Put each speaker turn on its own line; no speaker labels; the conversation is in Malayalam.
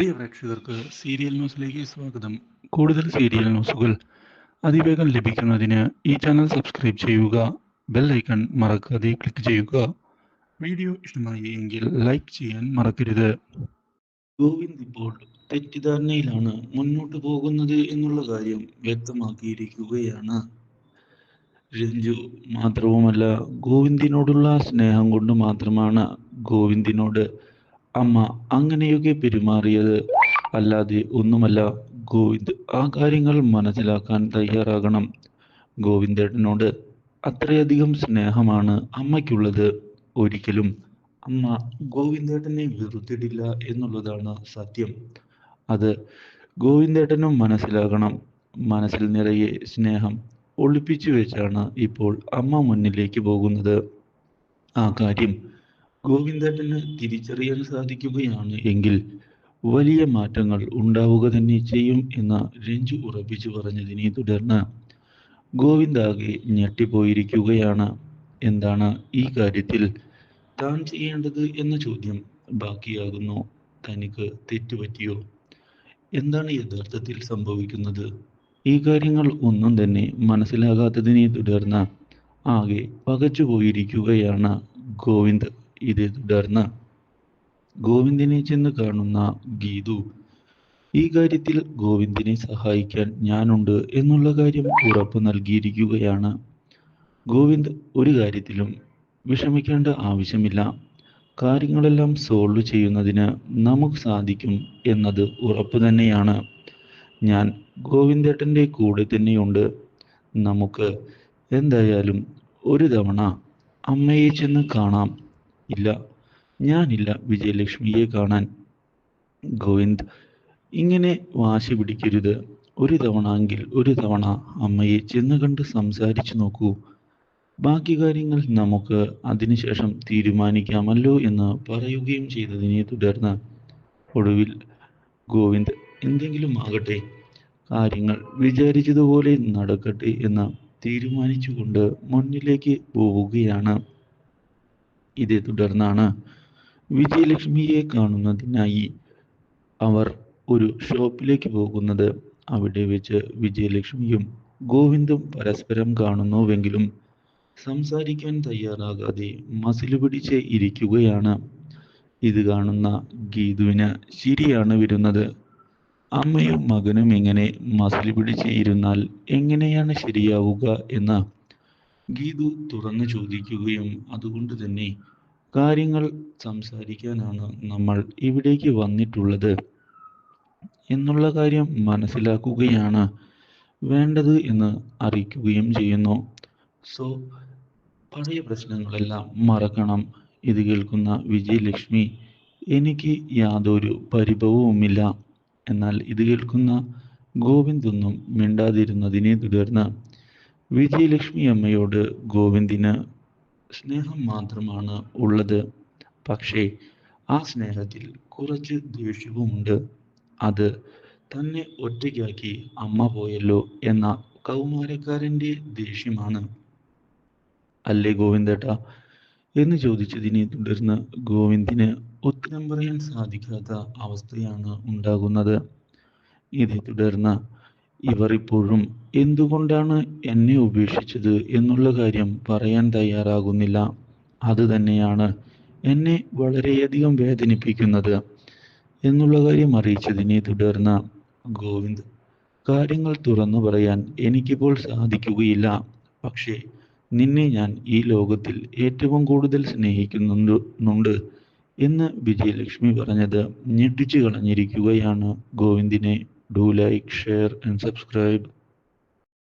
പ്രിയ പ്രേക്ഷകർക്ക് സീരിയൽ ന്യൂസിലേക്ക് സ്വാഗതം. കൂടുതൽ സീരിയൽ ന്യൂസുകൾ അതിവേഗം ലഭിക്കുന്നതിന് ഈ ചാനൽ സബ്സ്ക്രൈബ് ചെയ്യുക. ബെൽ ഐക്കൺ മറക്കാതെ ക്ലിക്ക് ചെയ്യുക. വീഡിയോ ഇഷ്ടമായി എങ്കിൽ ലൈക്ക് ചെയ്യാൻ മറക്കരുത്. ഗോവിന്ദ് ഇപ്പോൾ തെറ്റിദ്ധാരണയിലാണ് മുന്നോട്ട് പോകുന്നത് എന്നുള്ള കാര്യം വ്യക്തമാക്കിയിരിക്കുകയാണ്. രഞ്ജു മാത്രവുമല്ല, ഗോവിന്ദിനോടുള്ള സ്നേഹം കൊണ്ട് മാത്രമാണ് ഗോവിന്ദിനോട് അമ്മ അങ്ങനെയൊക്കെ പെരുമാറിയത്, അല്ലാതെ ഒന്നുമല്ല. ഗോവിന്ദ് ആ കാര്യങ്ങൾ മനസ്സിലാക്കാൻ തയ്യാറാകണം. ഗോവിന്ദേട്ടനോട് അത്രയധികം സ്നേഹമാണ് അമ്മയ്ക്കുള്ളത്. ഒരിക്കലും അമ്മ ഗോവിന്ദേട്ടനെ വെറുത്തിട്ടില്ല എന്നുള്ളതാണ് സത്യം. അത് ഗോവിന്ദേട്ടനും മനസ്സിലാകണം. മനസ്സിൽ നിറയെ സ്നേഹം ഒളിപ്പിച്ചു വെച്ചാണ് ഇപ്പോൾ അമ്മ മുന്നിലേക്ക് പോകുന്നത്. ആ കാര്യം ഗോവിന്ദേട്ടന് തിരിച്ചറിയാൻ സാധിക്കുകയാണ് എങ്കിൽ വലിയ മാറ്റങ്ങൾ ഉണ്ടാവുക തന്നെ ചെയ്യും എന്ന് രഞ്ജു ഉറപ്പിച്ചു പറഞ്ഞതിനെ തുടർന്ന് ഗോവിന്ദാകെ ഞെട്ടിപ്പോയിരിക്കുകയാണ്. എന്താണ് ഈ കാര്യത്തിൽ താൻ ചെയ്യേണ്ടത് എന്ന ചോദ്യം ബാക്കിയാകുന്നു. തനിക്ക് തെറ്റുപറ്റിയോ? എന്താണ് യഥാർത്ഥത്തിൽ സംഭവിക്കുന്നത്? ഈ കാര്യങ്ങൾ ഒന്നും തന്നെ മനസ്സിലാകാത്തതിനെ തുടർന്ന് ആകെ പകച്ചുപോയിരിക്കുകയാണ് ഗോവിന്ദ്. ഇതേ തുടർന്ന് ഗോവിന്ദിനെ ചെന്ന് കാണുന്ന ഗീതു ഈ കാര്യത്തിൽ ഗോവിന്ദിനെ സഹായിക്കാൻ ഞാനുണ്ട് എന്നുള്ള കാര്യം ഉറപ്പ് നൽകിയിരിക്കുകയാണ്. ഗോവിന്ദ് ഒരു കാര്യത്തിലും വിഷമിക്കേണ്ട ആവശ്യമില്ല. കാര്യങ്ങളെല്ലാം സോൾവ് ചെയ്യുന്നതിന് നമുക്ക് സാധിക്കും എന്നത് ഉറപ്പ് തന്നെയാണ്. ഞാൻ ഗോവിന്ദേട്ടൻ്റെ കൂടെ തന്നെയുണ്ട്. നമുക്ക് എന്തായാലും ഒരു തവണ അമ്മയെ ചെന്ന് കാണാം. ഇല്ല, ഞാനില്ല വിജയലക്ഷ്മിയെ കാണാൻ. ഗോവിന്ദ് ഇങ്ങനെ വാശി പിടിക്കരുത്. ഒരു തവണ എങ്കിൽ ഒരു തവണ അമ്മയെ ചെന്ന് കണ്ട് സംസാരിച്ചു നോക്കൂ. ബാക്കി കാര്യങ്ങൾ നമുക്ക് അതിനുശേഷം തീരുമാനിക്കാമല്ലോ എന്ന് പറയുകയും ചെയ്തതിനെ തുടർന്ന് ഒടുവിൽ ഗോവിന്ദ് എന്തെങ്കിലും ആകട്ടെ, കാര്യങ്ങൾ വിചാരിച്ചതുപോലെ നടക്കട്ടെ എന്ന് തീരുമാനിച്ചുകൊണ്ട് മുന്നിലേക്ക് പോവുകയാണ്. ഇതേ തുടർന്നാണ് വിജയലക്ഷ്മിയെ കാണുന്നതിനായി അവർ ഒരു ഷോപ്പിലേക്ക് പോകുന്നത്. അവിടെ വെച്ച് വിജയലക്ഷ്മിയും ഗോവിന്ദും പരസ്പരം കാണുന്നുവെങ്കിലും സംസാരിക്കാൻ തയ്യാറാകാതെ മസിൽ പിടിച്ച് ഇരിക്കുകയാണ്. ഇത് കാണുന്ന ഗീതുവിന് ചിരിയാണ് വരുന്നത്. അമ്മയും മകനും ഇങ്ങനെ മസിൽ പിടിച്ച് ഇരുന്നാൽ എങ്ങനെയാണ് ശരിയാവുക എന്ന് ഗീതു തുറന്നു ചോദിക്കുകയും അതുകൊണ്ട് തന്നെ കാര്യങ്ങൾ സംസാരിക്കാനാണ് നമ്മൾ ഇവിടേക്ക് വന്നിട്ടുള്ളത് എന്നുള്ള കാര്യം മനസ്സിലാക്കുകയാണ് വേണ്ടത് എന്ന് അറിയിക്കുകയും ചെയ്യുന്നു. സോ പഴയ പ്രശ്നങ്ങളെല്ലാം മറക്കണം. ഇത് കേൾക്കുന്ന വിജയലക്ഷ്മി എനിക്ക് യാതൊരു പരിഭവവുമില്ല. എന്നാൽ ഇത് കേൾക്കുന്ന ഗോവിന്ദൊന്നും മിണ്ടാതിരുന്നതിനെ തുടർന്ന് വിജയലക്ഷ്മി അമ്മയോട് ഗോവിന്ദിന് സ്നേഹം മാത്രമാണ് ഉള്ളത്. പക്ഷേ ആ സ്നേഹത്തിൽ കുറച്ച് ദേഷ്യവുമുണ്ട്. അത് തന്നെ ഒറ്റയ്ക്കാക്കി അമ്മ പോയല്ലോ എന്ന കൗമാരക്കാരൻ്റെ ദേഷ്യമാണ്. അല്ലേ ഗോവിന്ദേട്ടാ എന്ന് ചോദിച്ചതിനെ തുടർന്ന് ഗോവിന്ദിന് ഉത്തരം പറയാൻ സാധിക്കാത്ത അവസ്ഥയാണ് ഉണ്ടാകുന്നത്. ഇതേ തുടർന്ന് ഇവർ ഇപ്പോഴും എന്തുകൊണ്ടാണ് എന്നെ ഉപേക്ഷിച്ചത് എന്നുള്ള കാര്യം പറയാൻ തയ്യാറാകുന്നില്ല. അത് തന്നെയാണ് എന്നെ വളരെയധികം വേദനിപ്പിക്കുന്നത് എന്നുള്ള കാര്യം അറിയിച്ചതിനെ തുടർന്ന് ഗോവിന്ദ് കാര്യങ്ങൾ തുറന്നു പറയാൻ എനിക്കിപ്പോൾ സാധിക്കുകയില്ല. പക്ഷേ നിന്നെ ഞാൻ ഈ ലോകത്തിൽ ഏറ്റവും കൂടുതൽ സ്നേഹിക്കുന്നുണ്ട് എന്ന് വിജയലക്ഷ്മി പറഞ്ഞത് ഞെട്ടിച്ചു കളഞ്ഞിരിക്കുകയാണ് ഗോവിന്ദിനെ. Do like, share and subscribe.